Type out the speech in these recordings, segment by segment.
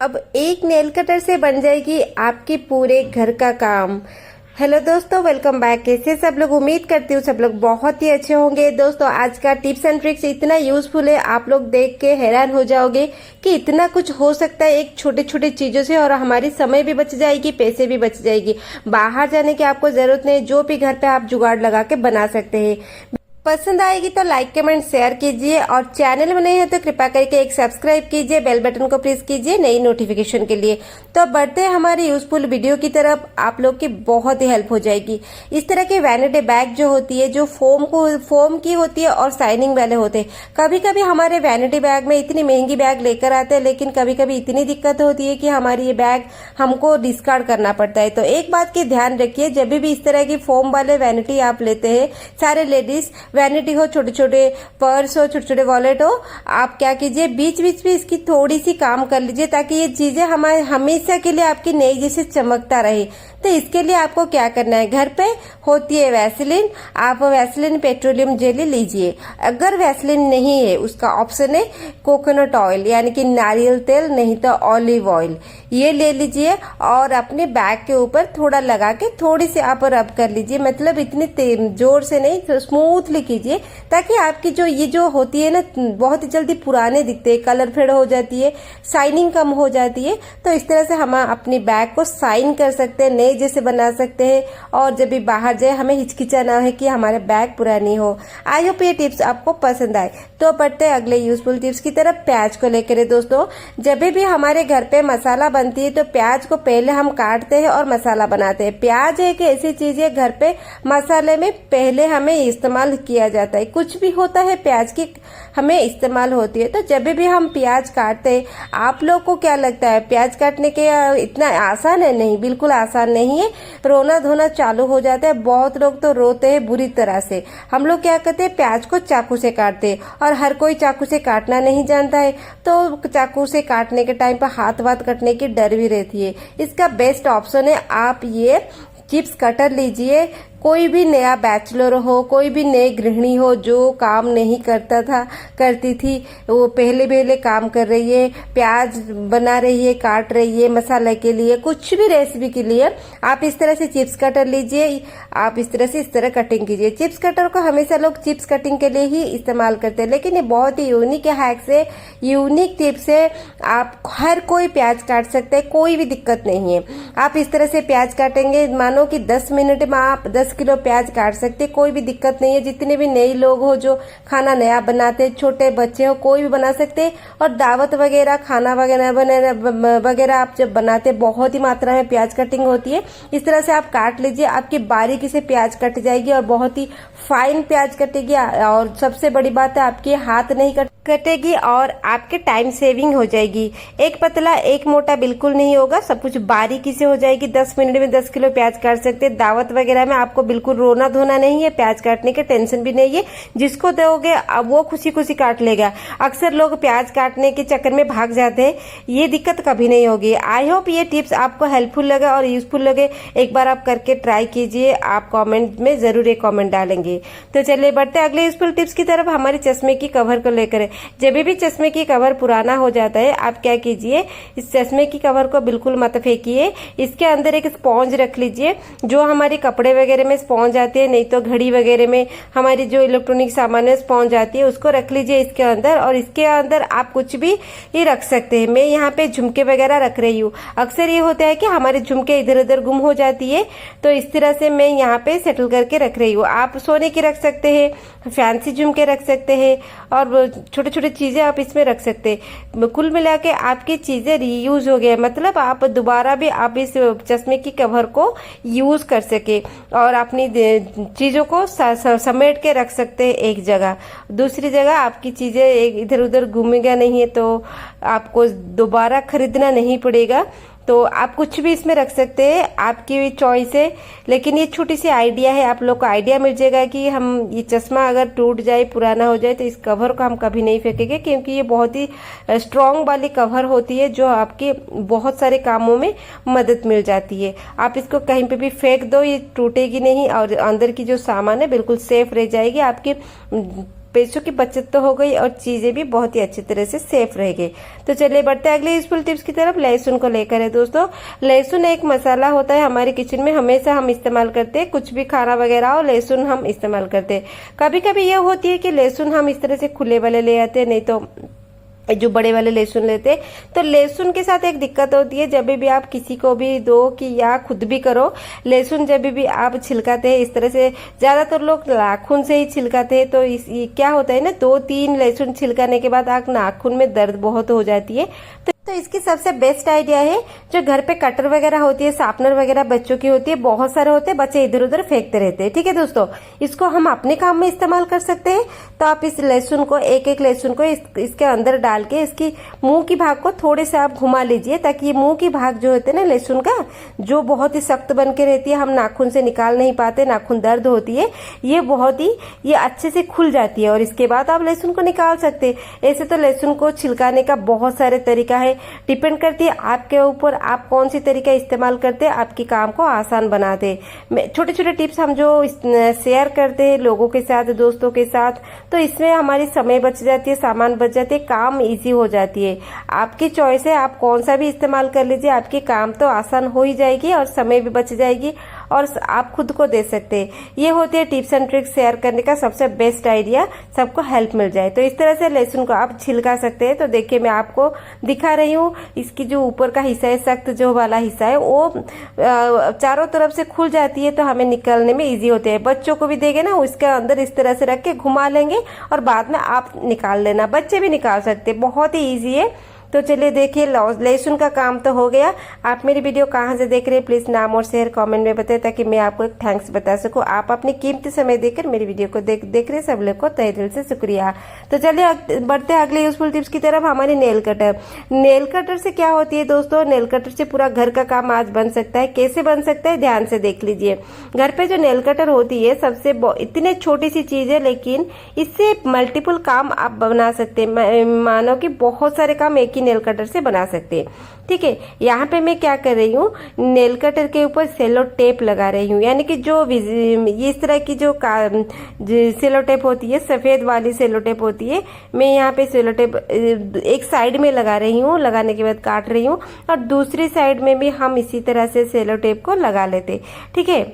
अब एक nail cutter से बन जाएगी आपके पूरे घर का काम। हेलो दोस्तों, वेलकम बैक। कैसे सब लोग? उम्मीद करती हूँ सब लोग बहुत ही अच्छे होंगे। दोस्तों, आज का टिप्स एंड ट्रिक्स इतना यूजफुल है, आप लोग देख के हैरान हो जाओगे कि इतना कुछ हो सकता है एक छोटे छोटे चीजों से, और हमारी समय भी बच जाएगी, पैसे भी बच जाएगी। बाहर जाने की आपको जरूरत नहीं, जो भी घर पे आप जुगाड़ लगा के बना सकते हैं। पसंद आएगी तो लाइक कमेंट शेयर कीजिए, और चैनल में नहीं है तो कृपया करके एक सब्सक्राइब कीजिए, बेल बटन को प्रेस कीजिए नई नोटिफिकेशन के लिए। तो बढ़ते हैं हमारी यूजफुल वीडियो की तरफ, आप लोग की बहुत ही हेल्प हो जाएगी। इस तरह के वैनिटी बैग जो होती है, जो फोम की होती है और शाइनिंग वाले होते हैं। कभी कभी हमारे वैनिटी बैग में इतनी महंगी बैग लेकर आते हैं, लेकिन कभी कभी इतनी दिक्कत होती है कि हमारी ये बैग हमको डिस्कार्ड करना पड़ता है। तो एक बात की ध्यान रखिए, जब भी इस तरह की फोम वाले वैनिटी आप लेते हैं, सारे लेडीज वैनिटी हो, छोटे छोटे पर्स हो, छोटे छोटे वॉलेट हो, आप क्या कीजिए, बीच बीच में इसकी थोड़ी सी काम कर लीजिए, ताकि ये चीजें हमारे हमेशा के लिए आपकी नई जैसे चमकता रहे। तो इसके लिए आपको क्या करना है, घर पे होती है वैसलीन, आप वैसलीन पेट्रोलियम जेली लीजिए। अगर वैसलीन नहीं है, उसका ऑप्शन है कोकोनट ऑयल, यानी कि नारियल तेल, नहीं तो ऑलिव ऑयल, ये ले लीजिए और अपने बैग के ऊपर थोड़ा लगा के थोड़ी सी आप रब कर लीजिए। मतलब इतनी जोर से नहीं, तो स्मूथली कीजिए, ताकि आपकी ये जो होती है ना, बहुत ही जल्दी पुराने दिखते हैं, कलर फेड हो जाती है, शाइनिंग कम हो जाती है। तो इस तरह से हम अपनी बैग को शाइन कर सकते हैं, नए जैसे बना सकते हैं, और जब भी बाहर जाए हमें हिचकिचाना है कि हमारे बैग पुरानी हो। आई होप ये टिप्स आपको पसंद आए। तो बढ़ते हैं अगले यूजफुल टिप्स की तरफ, प्याज को लेकर। दोस्तों, जब भी हमारे घर पे मसाला बनती है तो प्याज को पहले हम काटते हैं और मसाला बनाते हैं। प्याज एक ऐसी चीज है, घर पे मसाले में पहले हमें इस्तेमाल किया जाता है। कुछ भी होता है प्याज की हमें इस्तेमाल होती है। तो जब भी हम प्याज काटते हैं, आप लोग को क्या लगता है प्याज काटने के इतना आसान है? नहीं, बिल्कुल आसान नहीं है। रोना धोना चालू हो जाता है, बहुत लोग तो रोते हैं बुरी तरह से। हम लोग क्या करते हैं, प्याज को चाकू से काटते हैं, और हर कोई चाकू से काटना नहीं जानता है, तो चाकू से काटने के टाइम पर हाथ वाथ कटने की डर भी रहती है। इसका बेस्ट ऑप्शन है, आप ये चिप्स कटर लीजिए। कोई भी नया बैचलर हो, कोई भी नई गृहिणी हो जो काम नहीं करती थी, वो पहले काम कर रही है, प्याज बना रही है, काट रही है मसाला के लिए, कुछ भी रेसिपी के लिए, आप इस तरह से चिप्स कटर लीजिए। आप इस तरह कटिंग कीजिए। चिप्स कटर को हमेशा लोग चिप्स कटिंग के लिए ही इस्तेमाल करते हैं, लेकिन ये बहुत ही यूनिक हैक्स है, यूनिक टिप्स है। आप हर कोई प्याज काट सकते हैं, कोई भी दिक्कत नहीं है। आप इस तरह से प्याज काटेंगे, मानो कि 10 मिनट में आप 10 किलो प्याज काट सकते, कोई भी दिक्कत नहीं है। जितने भी नए लोग हो जो खाना नया बनाते हैं, छोटे बच्चे हो, कोई भी बना सकते। और दावत वगैरह, खाना वगैरह आप जब बनाते, बहुत ही मात्रा में प्याज कटिंग होती है। इस तरह से आप काट लीजिए, आपकी बारीकी से प्याज कट जाएगी, और बहुत ही फाइन प्याज कटेगी। और सबसे बड़ी बात है, आपके हाथ नहीं कटेगी, और आपके टाइम सेविंग हो जाएगी। एक पतला एक मोटा बिल्कुल नहीं होगा, सब कुछ बारीकी से हो जाएगी। 10 मिनट में 10 किलो प्याज काट सकते हैं। दावत वगैरह में आपको बिल्कुल रोना धोना नहीं है, प्याज काटने के टेंशन भी नहीं है। जिसको दोगे अब वो खुशी खुशी काट लेगा। अक्सर लोग प्याज काटने के चक्कर में भाग जाते हैं, ये दिक्कत कभी नहीं होगी। आई होप ये टिप्स आपको हेल्पफुल लगा और यूजफुल लगे। एक बार आप करके ट्राई कीजिए, आप कमेंट में जरूर एक कमेंट डालेंगे। तो चलिए बढ़ते अगले यूजफुल टिप्स की तरफ, हमारे चश्मे की कवर को लेकर। जब भी चश्मे की कवर पुराना हो जाता है, आप क्या कीजिए, इस चश्मे की कवर को बिल्कुल मत फेंकिए। इसके अंदर एक स्पॉन्ज रख लीजिए, जो हमारे कपड़े वगैरह में स्पॉन्ज आती है, नहीं तो घड़ी वगैरह में हमारी जो इलेक्ट्रॉनिक सामान है स्पॉन्ज आती है, उसको रख लीजिए इसके अंदर। और इसके अंदर आप कुछ भी ही रख सकते हैं। मैं यहाँ पे झुमके वगैरह रख रही हूँ। अक्सर ये होता है कि हमारे झुमके इधर उधर गुम हो जाती है, तो इस तरह से मैं यहाँ पे सेटल करके रख रही हूँ। आप सोने की रख सकते हैं, फैंसी झुमके रख सकते हैं, और छोटे छोटे चीजें आप इसमें रख सकते हैं। कुल मिला के आपकी चीजें रीयूज हो गए, मतलब आप दोबारा भी आप इस चश्मे की कवर को यूज कर सके, और अपनी चीजों को समेट के रख सकते हैं एक जगह। दूसरी जगह आपकी चीजें इधर उधर घूमेगा नहीं है, तो आपको दोबारा खरीदना नहीं पड़ेगा। तो आप कुछ भी इसमें रख सकते हैं, आपकी चॉइस है। लेकिन ये छोटी सी आइडिया है, आप लोग को आइडिया मिल जाएगा कि हम ये चश्मा अगर टूट जाए, पुराना हो जाए, तो इस कवर को हम कभी नहीं फेंकेंगे, क्योंकि ये बहुत ही स्ट्रॉन्ग वाली कवर होती है, जो आपके बहुत सारे कामों में मदद मिल जाती है। आप इसको कहीं पे भी फेंक दो, ये टूटेगी नहीं, और अंदर की जो सामान है बिल्कुल सेफ रह जाएगी। आपके पैसों की बचत तो हो गई और चीजें भी बहुत ही अच्छी तरह से सेफ रहेगी। तो चलिए बढ़ते हैं अगले यूजफुल टिप्स की तरफ। लहसुन को लेकर है दोस्तों। लहसुन एक मसाला होता है हमारे किचन में, हमेशा हम इस्तेमाल करते हैं, कुछ भी खाना वगैरह हो लहसुन हम इस्तेमाल करते हैं। कभी कभी ये होती है कि लहसुन हम इस तरह से खुले वाले ले आते हैं, नहीं तो जो बड़े वाले लहसुन लेते हैं। तो लहसुन के साथ एक दिक्कत होती है, जब भी आप किसी को भी दो कि या खुद भी करो, लहसुन जब भी आप छिलकाते हैं इस तरह से, ज्यादातर लोग नाखून से ही छिलकाते हैं, तो क्या होता है ना, 2-3 लहसुन छिलकाने के बाद आप नाखून में दर्द बहुत हो जाती है। तो इसकी सबसे बेस्ट आइडिया है, जो घर पे कटर वगैरह होती है, शार्पनर वगैरह बच्चों की होती है, बहुत सारे होते हैं, बच्चे इधर उधर फेंकते रहते हैं। ठीक है दोस्तों, इसको हम अपने काम में इस्तेमाल कर सकते हैं। तो आप इस लहसुन को, एक लहसुन को इसके अंदर डाल के इसकी मुंह की भाग को थोड़े से आप घुमा लीजिए, ताकि ये मुंह की भाग जो होते है ना लहसुन का, जो बहुत ही सख्त बन के रहती है, हम नाखून से निकाल नहीं पाते, नाखून दर्द होती है, ये अच्छे से खुल जाती है और इसके बाद आप लहसुन को निकाल सकते हैं। ऐसे तो लहसुन को छिलकाने का बहुत सारे तरीका है, डिपेंड करती है आपके ऊपर, आप कौन सी तरीका इस्तेमाल करते हैं, आपकी काम को आसान बना दे। छोटे छोटे टिप्स हम जो शेयर करते हैं लोगों के साथ, दोस्तों के साथ, तो इसमें हमारी समय बच जाती है, सामान बच जाती है, काम इजी हो जाती है। आपकी चॉइस है, आप कौन सा भी इस्तेमाल कर लीजिए, आपकी काम तो आसान हो ही जाएगी और समय भी बच जाएगी और आप खुद को दे सकते हैं। ये होती है टिप्स एंड ट्रिक्स शेयर करने का सबसे बेस्ट आइडिया, सबको हेल्प मिल जाए। तो इस तरह से लहसुन को आप छिलका सकते हैं। तो देखिए मैं आपको दिखा रही हूँ, इसकी जो ऊपर का हिस्सा है, सख्त जो वाला हिस्सा है, वो चारों तरफ से खुल जाती है, तो हमें निकालने में इजी होते हैं। बच्चों को भी देंगे ना, उसके अंदर इस तरह से रख के घुमा लेंगे और बाद में आप निकाल लेना, बच्चे भी निकाल सकते, बहुत ही ईजी है। तो चलिए देखिए, लहसुन का काम तो हो गया। आप मेरी वीडियो कहाँ से देख रहे हैं प्लीज नाम और शहर कमेंट में बताएं, ताकि मैं आपको एक थैंक्स बता सकूं। आप अपने कीमती समय देकर मेरी वीडियो को देख रहे सब लोग को तहे दिल से शुक्रिया। तो चलिए बढ़ते हैं अगले यूजफुल टिप्स की तरफ। हमारी नेल कटर। नेल कटर से क्या होती है दोस्तों, नेल कटर से पूरा घर का काम आज बन सकता है। कैसे बन सकता है, ध्यान से देख लीजिए। घर पे जो नेल कटर होती है, सबसे इतनी छोटी सी चीज है, लेकिन इससे मल्टीपल काम आप बना सकते हैं। मानो कि बहुत सारे काम एक नेल कटर से बना सकते हैं। ठीक है, यहाँ पे मैं क्या कर रही हूँ, नेल कटर के ऊपर सेलो टेप लगा रही हूँ, यानी कि जो इस तरह की जो सेलो टेप होती है, सफेद वाली सेलो टेप होती है, मैं यहाँ पे सेलो टेप एक साइड में लगा रही हूँ, लगाने के बाद काट रही हूँ, और दूसरी साइड में भी हम इसी तरह से सेलो टेप को लगा लेते। ठीक है,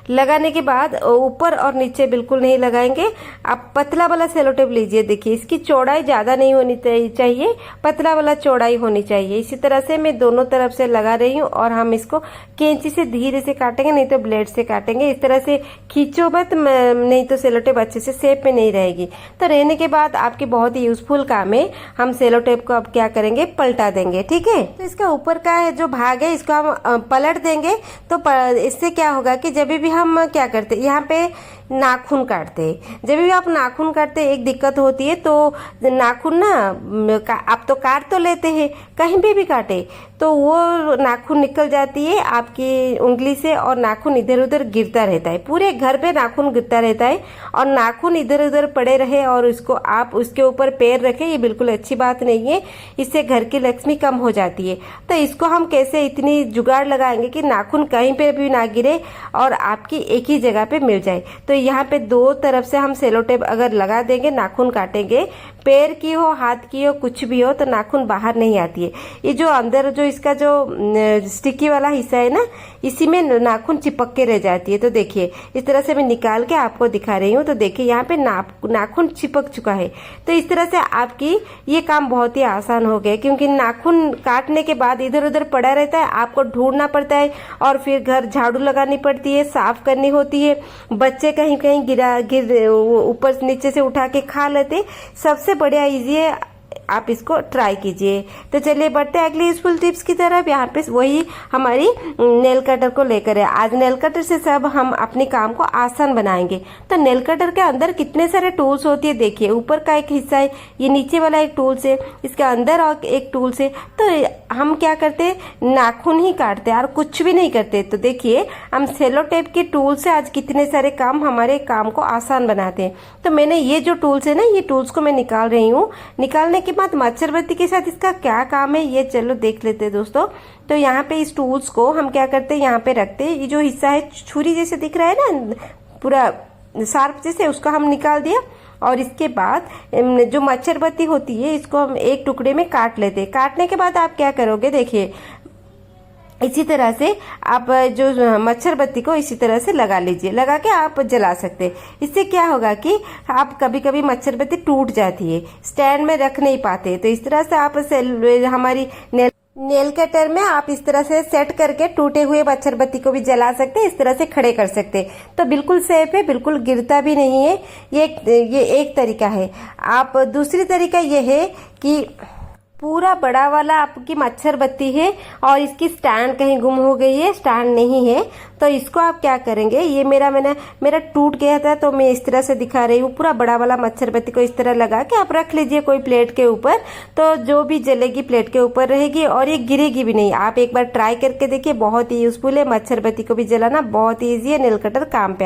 लगाने के बाद ऊपर और नीचे बिल्कुल नहीं लगाएंगे। आप पतला वाला सेलो टेप लीजिए। देखिए इसकी चौड़ाई ज्यादा नहीं होनी चाहिए, पतला वाला चौड़ाई होनी चाहिए। इसी तरह से मैं दोनों तरफ से लगा रही हूँ और हम इसको कैंची से धीरे से काटेंगे, नहीं तो ब्लेड से काटेंगे। इस तरह से खींचो मत, नहीं तो सेलो टेप अच्छे से शेप में नहीं रहेगी। तो रहने के बाद आपके बहुत ही यूजफुल काम है। हम सेलो टेप को अब क्या करेंगे, पलटा देंगे। ठीक है, तो इसका ऊपर का जो भाग है इसको हम पलट देंगे। तो इससे क्या होगा कि जब भी हम क्या करते हैं, यहाँ पे नाखून काटते हैं, जब भी आप नाखून काटते हैं एक दिक्कत होती है। तो नाखून ना आप तो काट तो लेते हैं, कहीं भी काटे तो वो नाखून निकल जाती है आपकी उंगली से और नाखून इधर उधर गिरता रहता है। पूरे घर पे नाखून गिरता रहता है और नाखून इधर उधर पड़े रहे और उसको आप उसके ऊपर पैर रखे, ये बिल्कुल अच्छी बात नहीं है। इससे घर की लक्ष्मी कम हो जाती है। तो इसको हम कैसे इतनी जुगाड़ लगाएंगे कि नाखून कहीं पे भी ना गिरे और आपकी एक ही जगह पे मिल जाए। तो यहाँ पे दो तरफ से हम सेलो टेप अगर लगा देंगे, नाखून काटेंगे, पैर की हो हाथ की हो कुछ भी हो, तो नाखून बाहर नहीं आती है। ये जो अंदर जो इसका जो स्टिकी वाला हिस्सा है ना, इसी में नाखून चिपक के रह जाती है। तो देखिए इस तरह से मैं निकाल के आपको दिखा रही हूँ। तो देखिए यहाँ पे नाखून चिपक चुका है। तो इस तरह से आपकी ये काम बहुत ही आसान हो गया, क्योंकि नाखून काटने के बाद इधर उधर पड़ा रहता है, आपको ढूंढना पड़ता है और फिर घर झाड़ू लगानी पड़ती है, साफ करनी होती है। बच्चे कहीं कहीं गिर ऊपर नीचे से उठा के खा लेते। सबसे बढ़िया इजी है, आप इसको ट्राई कीजिए। तो चलिए बढ़ते हैं अगली यूजफुल टिप्स की तरफ। यहाँ पे वही हमारी नेल कटर को लेकर है। आज नेल कटर से सब हम अपने काम को आसान बनाएंगे। तो नेल कटर के अंदर कितने सारे टूल्स होती है, देखिए ऊपर का एक हिस्सा है, ये नीचे वाला एक टूल्स है, इसके अंदर और एक टूल्स है। तो हम क्या करते हैं, नाखून ही काटते हैं और कुछ भी नहीं करते। तो देखिए हम सेलो टेप के टूल से आज कितने सारे काम हमारे काम को आसान बनाते हैं। तो मैंने ये जो टूल्स है ना, ये टूल्स को मैं निकाल रही हूँ। निकालने के बाद मच्छरबत्ती के साथ इसका क्या काम है ये चलो देख लेते हैं दोस्तों। तो यहाँ पे इस टूल्स को हम क्या करते हैं, यहाँ पे रखते हैं। ये जो हिस्सा है छुरी जैसे दिख रहा है ना, पूरा शार्प जैसे, उसको हम निकाल दिया और इसके बाद जो मच्छर बत्ती होती है इसको हम एक टुकड़े में काट लेते हैं। काटने के बाद आप क्या करोगे, देखिए इसी तरह से आप जो मच्छर बत्ती को इसी तरह से लगा लीजिए, लगा के आप जला सकते हैं। इससे क्या होगा कि आप कभी कभी मच्छर बत्ती टूट जाती है, स्टैंड में रख नहीं पाते, तो इस तरह से आप हमारी नेल कटर में आप इस तरह से सेट करके टूटे हुए मच्छर बत्ती को भी जला सकते हैं, इस तरह से खड़े कर सकते हैं। तो बिल्कुल सेफ है, बिल्कुल गिरता भी नहीं है। ये एक तरीका है। आप दूसरी तरीका ये है कि पूरा बड़ा वाला आपकी मच्छर बत्ती है और इसकी स्टैंड कहीं गुम हो गई है, स्टैंड नहीं है, तो इसको आप क्या करेंगे, ये मेरा टूट गया था तो मैं इस तरह से दिखा रही हूँ। पूरा बड़ा वाला मच्छर बत्ती को इस तरह लगा के आप रख लीजिए कोई प्लेट के ऊपर, तो जो भी जलेगी प्लेट के ऊपर रहेगी और ये गिरेगी भी नहीं। आप एक बार ट्राई करके देखिए, बहुत ही यूजफुल है। मच्छर बत्ती को भी जलाना बहुत ही ईजी है, नेल कटर काम पे